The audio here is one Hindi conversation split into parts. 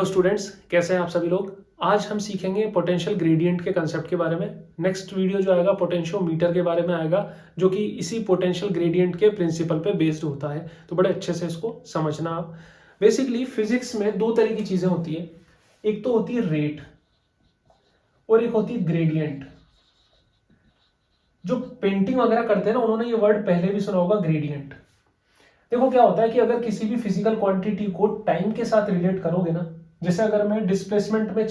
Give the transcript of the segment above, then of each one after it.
हेलो स्टूडेंट्स, कैसे हैं आप सभी लोग। आज हम सीखेंगे पोटेंशियल ग्रेडियंट के कंसेप्ट के बारे में। नेक्स्ट वीडियो जो आएगा पोटेंशियोमीटर के बारे में आएगा, जो कि इसी पोटेंशियल ग्रेडियंट के प्रिंसिपल पे बेस्ड होता है। तो बड़े अच्छे से इसको समझना आप। बेसिकली फिजिक्स में दो तरह की चीजें होती है, एक तो होती है रेट और एक होती है ग्रेडियंट। जो पेंटिंग वगैरह करते हैं ना, उन्होंने ये वर्ड पहले भी सुना होगा, ग्रेडियंट। देखो क्या होता है कि अगर किसी भी फिजिकल क्वांटिटी को टाइम के साथ रिलेट करोगे ना, जैसे अगर मैं डिस्प्लेसमेंट में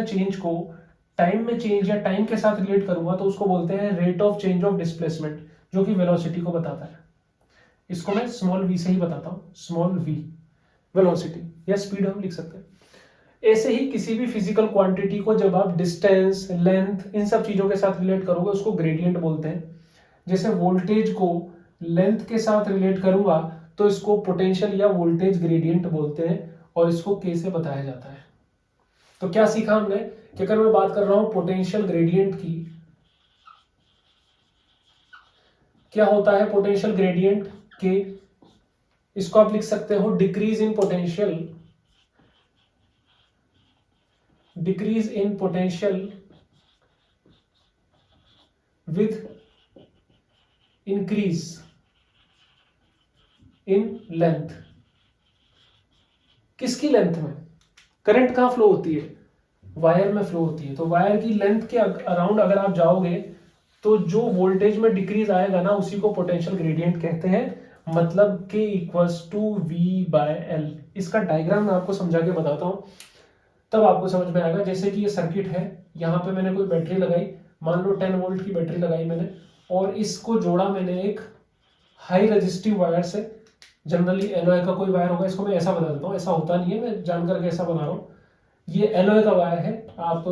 चेंज को टाइम में चेंज या टाइम के साथ रिलेट करूंगा, तो उसको बोलते हैं rate of change of displacement, जो कि वेलोसिटी को बताता है। इसको मैं स्मॉल वी से ही बताता हूं, स्मॉल वी वेलोसिटी या स्पीड हम लिख सकते हैं। ऐसे ही किसी भी फिजिकल क्वांटिटी को जब आप डिस्टेंस, लेंथ, इन सब चीजों के साथ रिलेट करोगे, उसको ग्रेडियंट बोलते हैं। जैसे वोल्टेज को लेंथ के साथ रिलेट करूंगा तो इसको पोटेंशियल या वोल्टेज ग्रेडियंट बोलते हैं, और इसको के से बताया जाता है। तो क्या सीखा हमने कि अगर मैं बात कर रहा हूं पोटेंशियल ग्रेडियंट की, क्या होता है पोटेंशियल ग्रेडियंट के, इसको आप लिख सकते हो decrease in potential with increase in length. किसकी लेंथ में? करंट कहां फ्लो होती है? वायर में फ्लो होती है। तो वायर की लेंथ के अराउंड अगर आप जाओगे तो जो वोल्टेज में डिक्रीज आएगा ना, उसी को पोटेंशियल ग्रेडियंट कहते हैं। मतलब K equals to V by L. इसका डायग्राम मैं आपको समझा के बताता हूं, तब आपको समझ में आएगा। जैसे कि ये सर्किट है, यहाँ पे मैंने कोई बैटरी लगाई, मान लो 10 वोल्ट की बैटरी लगाई मैंने, और इसको जोड़ा मैंने एक हाई रेजिस्टिव वायर से। जनरली एलॉय का कोई वायर होगा, इसको मैं ऐसा बना देता हूँ, ऐसा होता नहीं है, मैं जानकर के ऐसा बना रहा हूँ। ये एलॉय का वायर है, आप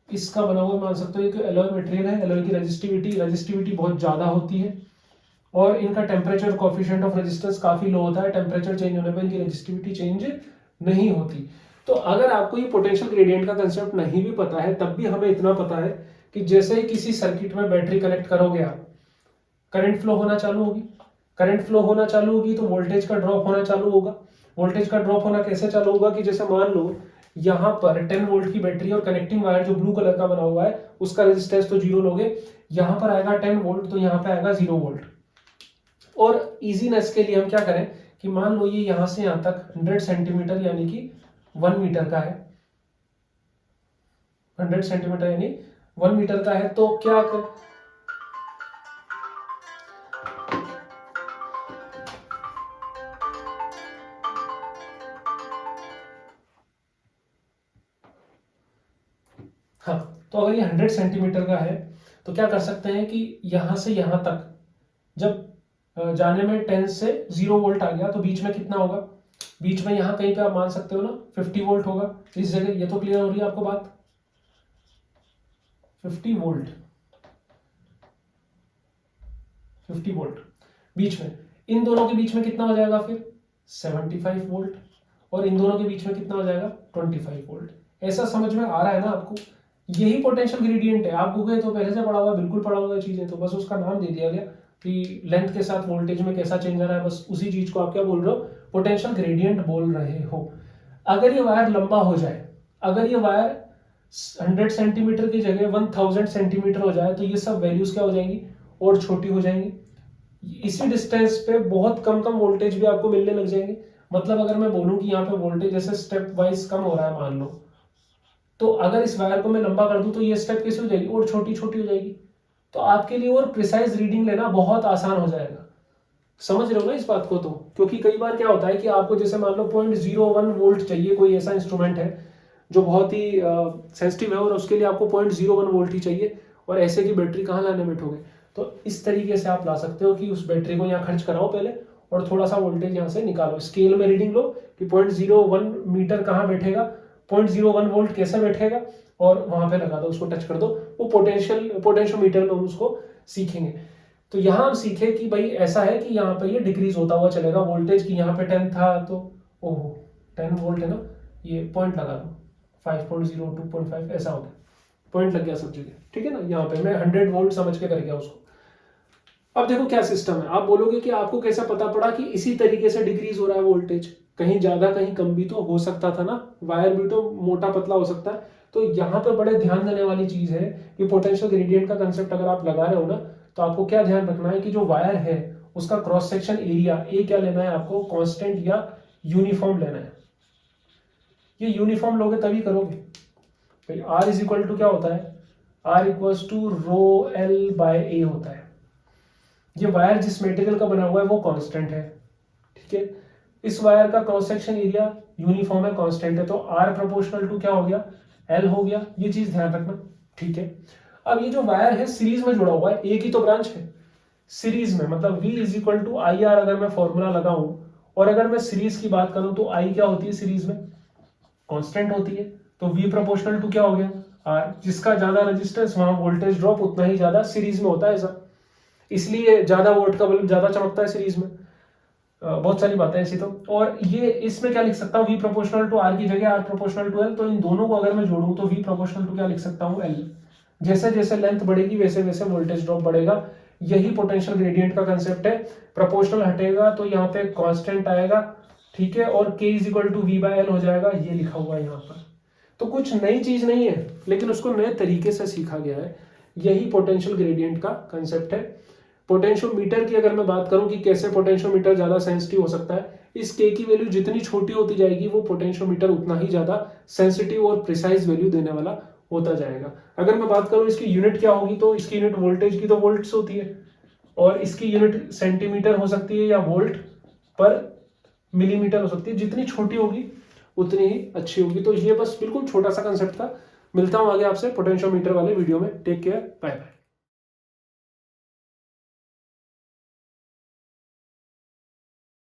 इसका बना हुआ मान सकते हो। एक एलॉय मटेरियल है, एलॉय की रेजिस्टिविटी बहुत ज्यादा होती है, और इनका टेम्परेचर कोफिशिएंट ऑफ रेजिस्टेंस काफी लो होता है। टेम्परेचर चेंज होने पर इनकी रेजिस्टिविटी चेंज नहीं होती। तो अगर आपको ये पोटेंशियल ग्रेडियंट का कंसेप्ट नहीं भी पता है, तब भी हमें इतना पता है कि जैसे ही किसी सर्किट में बैटरी कनेक्ट करोगे आप, करंट फ्लो होना चालू होगी। करंट फ्लो होना चालू होगी तो वोल्टेज का ड्रॉप होना चालू होगा। वोल्टेज का ड्रॉप होना कैसे चालू होगा कि जैसे मान लो यहां पर 10 वोल्ट की बैटरी और कनेक्टिंग वायर जो ब्लू कलर का बना हुआ है, उसका रेजिस्टेंस तो 0 लोगे, यहां पर आएगा 10 वोल्ट, तो यहां पे आएगा 0 वोल्ट। और इजीनेस के लिए हम क्या करें कि मान लो ये यहां से यहां तक 100 सेंटीमीटर यानी कि 1 मीटर का है, 100 सेंटीमीटर यानी 1 मीटर का है। तो क्या कर, हाँ, तो अगर ये 100 सेंटीमीटर का है, तो क्या कर सकते हैं कि यहां से यहां तक जब जाने में 10 से 0 वोल्ट आ गया, तो बीच में कितना होगा? बीच में यहां कहीं पे आप मान सकते हो ना 50 वोल्ट होगा इस जगह। ये तो क्लियर हो रही है आपको बात? 50 वोल्ट, 50 वोल्ट बीच में। इन दोनों के बीच में कितना हो जाएगा फिर? 75 वोल्ट। और इन दोनों के बीच में कितना हो जाएगा? 25 वोल्ट। ऐसा समझ में आ रहा है ना आपको? यही पोटेंशियल ग्रेडियंट है। आप गूगल तो पहले से पढ़ा हुआ, बिल्कुल पढ़ा हुआ चीजें, तो बस उसका नाम दे दिया गया कि लेंथ के साथ वोल्टेज में कैसा चेंज आ रहा है, बस उसी चीज को आप क्या बोल रहे हो? पोटेंशियल ग्रेडियंट बोल रहे हो। अगर ये वायर लंबा हो जाए, अगर ये वायर 100 सेंटीमीटर की जगह 1000 सेंटीमीटर हो जाए, तो ये सब वैल्यूज क्या हो जाएंगी? और छोटी हो जाएंगी। इसी डिस्टेंस पे बहुत कम कम वोल्टेज भी आपको मिलने लग जाएंगे। मतलब अगर मैं बोलूं कि यहाँ पे वोल्टेज जैसे स्टेप वाइज कम हो रहा है मान लो, तो अगर इस वायर को मैं लंबा कर दूं तो ये स्टेप कैसे हो जाएगी? और छोटी छोटी हो जाएगी। तो आपके लिए और प्रिसाइज रीडिंग लेना बहुत आसान हो जाएगा। समझ रहे हो ना इस बात को? तो क्योंकि कई बार क्या होता है कि आपको जैसे मान लो 0.01 वोल्ट चाहिए, कोई ऐसा इंस्ट्रूमेंट है जो बहुत ही सेंसिटिव है, और उसके लिए आपको 0.01 वोल्ट ही चाहिए, और ऐसे की बैटरी कहाँ लाने बैठोगे? तो इस तरीके से आप ला सकते हो कि उस बैटरी को यहाँ खर्च कराओ पहले, और थोड़ा सा वोल्टेज यहाँ से निकालो, स्केल में रीडिंग लो कि 0.01 मीटर कहाँ बैठेगा, 0.01 वोल्ट कैसे बैठेगा, और वहां पे लगा दो, उसको टच कर दो। वो पोटेंशियोमीटर में हम उसको सीखेंगे। तो यहाँ हम सीखे कि भाई ऐसा है कि यहाँ पे ये डिक्रीज होता हुआ चलेगा वोल्टेज की। यहाँ पे 10 था तो ओहो 10 वोल्ट है ना, ये पॉइंट लगा दो 5.0 2.5 ऐसा हो गया, पॉइंट लग गया सब जगह, ठीक है ना। यहाँ पे मैं 100 वोल्ट समझ के कर गया उसको। अब देखो क्या सिस्टम है, आप बोलोगे कि आपको कैसे पता पड़ा कि इसी तरीके से डिक्रीज हो रहा है वोल्टेज, कहीं ज्यादा कहीं कम भी तो हो सकता था ना, वायर भी तो मोटा पतला हो सकता है। तो यहाँ पे बड़े ध्यान देने वाली चीज है कि पोटेंशियल ग्रेडियंट का कंसेप्ट अगर आप लगा रहे हो ना, तो आपको क्या ध्यान रखना है कि जो वायर है उसका क्रॉस सेक्शन एरिया ए क्या लेना है आपको, कांस्टेंट या यूनिफॉर्म लेना है। ये यूनिफॉर्म लोगे तभी करोगे भाई। आर इज इक्वल टू क्या होता है, R equals to rho L by A होता है। ये वायर जिस मेटेरियल का बना हुआ है वो कांस्टेंट है, ठीक है। इस वायर का क्रॉस सेक्शन एरिया यूनिफॉर्म है, कांस्टेंट है, तो आर प्रोपोर्शनल टू क्या हो गया, एल हो गया। ये चीज ध्यान रखना, ठीक है। अब ये जो वायर है सीरीज में जुड़ा हुआ है, एक ही तो ब्रांच है सीरीज में, मतलब V is equal to I R अगर मैं फॉर्मूला लगाऊं, और अगर मैं सीरीज की बात करूं तो I क्या होती है सीरीज में, कांस्टेंट होती है। तो V प्रोपोर्शनल टू क्या हो गया, R। जिसका ज्यादा रेजिस्टेंस वहां वोल्टेज ड्रॉप उतना ही ज्यादा सीरीज में होता है ऐसा, इसलिए ज्यादा वोल्ट का बल्ब ज्यादा चमकता है सीरीज में। बहुत सारी बातें ऐसी तो। और ये इसमें क्या लिख सकता हूँ, V प्रोपोर्शनल टू R की जगह R प्रोपोर्शनल टू L। तो इन दोनों को अगर मैं जोड़ूं तो V प्रोपोर्शनल टू क्या लिख सकता हूँ, L। जैसे जैसे लेंथ बढ़ेगी वैसे वैसे वोल्टेज ड्रॉप बढ़ेगा। यही पोटेंशियल ग्रेडियंट का कंसेप्ट है। प्रोपोर्शनल हटेगा तो यहाँ पे कांस्टेंट आएगा, ठीक है, और K is equal to V by L हो जाएगा, ये लिखा हुआ है यहाँ पर। तो कुछ नई चीज नहीं है, लेकिन उसको नए तरीके से सीखा गया है। यही पोटेंशियल ग्रेडियंट का कंसेप्ट है। पोटेंशियोमीटर की अगर मैं बात करूं कि कैसे पोटेंशियोमीटर ज्यादा सेंसिटिव हो सकता है, इस K की वैल्यू जितनी छोटी होती जाएगी वो पोटेंशियोमीटर उतना ही ज्यादा सेंसिटिव और प्रिसाइज वैल्यू देने वाला होता जाएगा। अगर मैं बात करूं इसकी यूनिट क्या होगी, तो इसकी यूनिट वोल्टेज की तो वोल्ट्स होती है, और इसकी यूनिट सेंटीमीटर हो सकती है या वोल्ट पर मिलीमीटर हो सकती है। जितनी छोटी होगी उतनी ही अच्छी होगी। तो ये बस बिल्कुल छोटा सा कंसेप्ट था। मिलता हूं आगे आपसे पोटेंशियोमीटर वाले वीडियो में। Take care, bye bye.